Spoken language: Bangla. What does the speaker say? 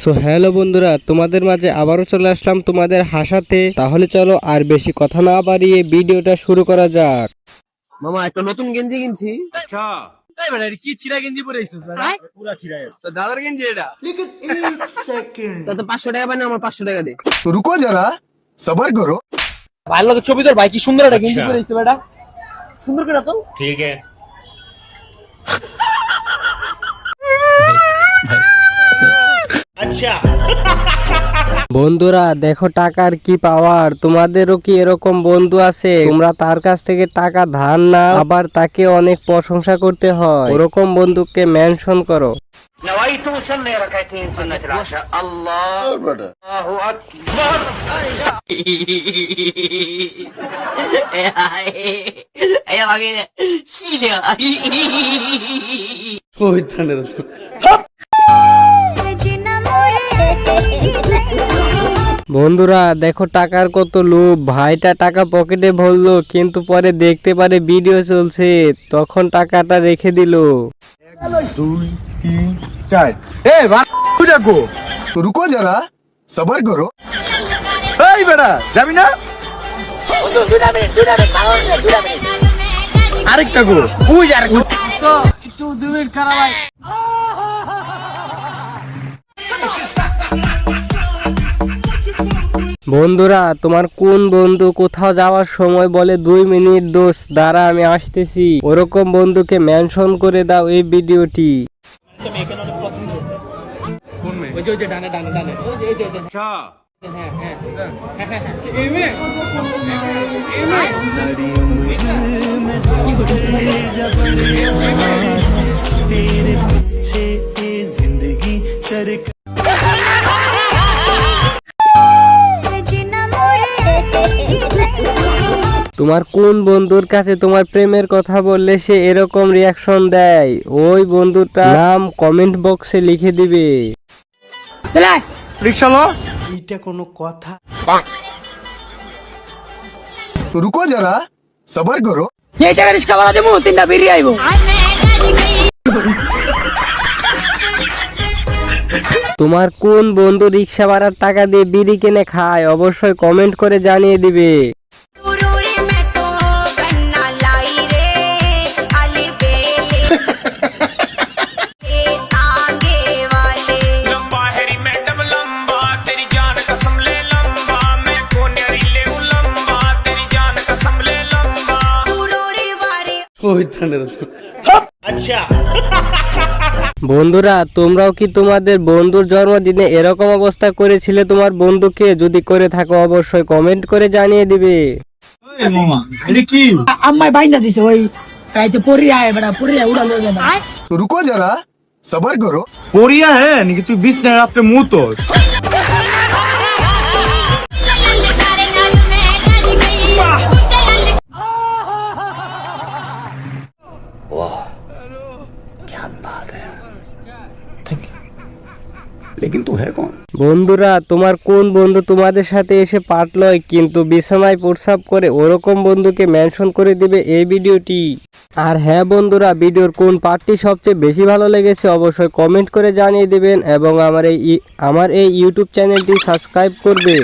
সো হ্যালো বন্ধুরা, তোমাদের মাঝে আবারও চলে আসলাম তোমাদের হাসাতে। তাহলে চলো আর বেশি কথা না বাড়িয়ে ভিডিওটা শুরু করা যাক। মামা একটা নতুন গেঞ্জি কিনছি। আচ্ছা এই বেটা কি চিরা গেঞ্জি পরে আইছস বেটা পুরা চিরা গেছে তো দাদার গেঞ্জি এটা। তো 500 টাকা পাই না, আমার 500 টাকা দে। तो रुको जरा सबर करो। ভাই লোক ছবি তোর ভাই কি সুন্দর একটা গেঞ্জি পরে আইছে বেটা, সুন্দর করে তো। ठीक है अच्छा বন্ধুরা দেখো টাকার কি পাওয়ার। তোমাদেরও কি এরকম বন্ধু আছে? তোমরা তার কাছ থেকে টাকা ধার নাও, আবার তাকে অনেক প্রশংসা করতে হয়। ওরকম বন্ধুকে মেনশন করো। نويت أصلي ركعتين سنة العشاء الله أكبر বন্ধুরা দেখো টাকার কত লোভ। ভাইটা টাকা পকেটে ভরলো, কিন্তু পরে দেখতে পারে ভিডিও চলছে, তখন টাকাটা রেখে দিল। 2 3 4 ए भाई देखो तो रुको जरा सबर करो। এই বেটা যাবি না? আরেকটা গো ওই আরেকটা তো একটু 2 মিনিট খারাপ ভাই। বন্ধুরা তোমার কোন বন্ধু কোথাও যাওয়ার সময় বলে 2 মিনিট দোস্ত দাঁড়া আমি আসতেছি? ওরকম বন্ধুকে মেনশন করে দাও এই ভিডিওটি। अच्छा তোমার কোন বন্ধুর কাছে তোমার প্রেমের কথা বললে সে এরকম রিয়াকশন দেয়? ওই বন্ধুটার নাম কমেন্ট বক্সে লিখে দিবে। रिक्शा लो এইটা কোনো কথা? तो रुको जरा सबर करो। এইটা রিস্কা ভাড়া দেবো, 3টা বেরিয়ে আইবো। তোমার কোন বন্ধু রিক্সা ভাড়ার টাকা দিয়ে বিড়ি কিনে খায়? অবশ্যই কমেন্ট করে জানিয়ে দিবে। लंबा हैरी मैडम लंबा तेरी जान कसम ले लंबा मैं कोनेरी ले लंबा तेरी जान कसम ले लंबा अच्छा বন্ধুরা তোমরাও কি তোমাদের বন্ধুর জন্মদিনে এরকম অবস্থা করেছিলে তোমার বন্ধুকে? যদি করে থাকো অবশ্যই কমেন্ট করে জানিয়ে দিবে। আম্মাই বাইন্দা দিছে ওই রাইতে পড়ি আয় বেটা, পড়ি আয় উড়া লয়ে যাবে। तो रुको जरा सबर करो। পড়িয়া হ্যাঁ নাকি তুই বিছনায় রাত্রে মুতোস? বন্ধুরা তোমার কোন বন্ধু তোমাদের সাথে এসে পাট লয় কিন্তু বিছানায় প্রস্রাব করে? ওরকম বন্ধুকে মেনশন করে দিবে এই ভিডিওটি। আর হ্যাঁ বন্ধুরা, ভিডিওর কোন পার্টটি সবচেয়ে বেশি ভালো লেগেছে অবশ্যই কমেন্ট করে জানিয়ে দিবেন এবং আমার এই ইউটিউব চ্যানেলটি সাবস্ক্রাইব করবে।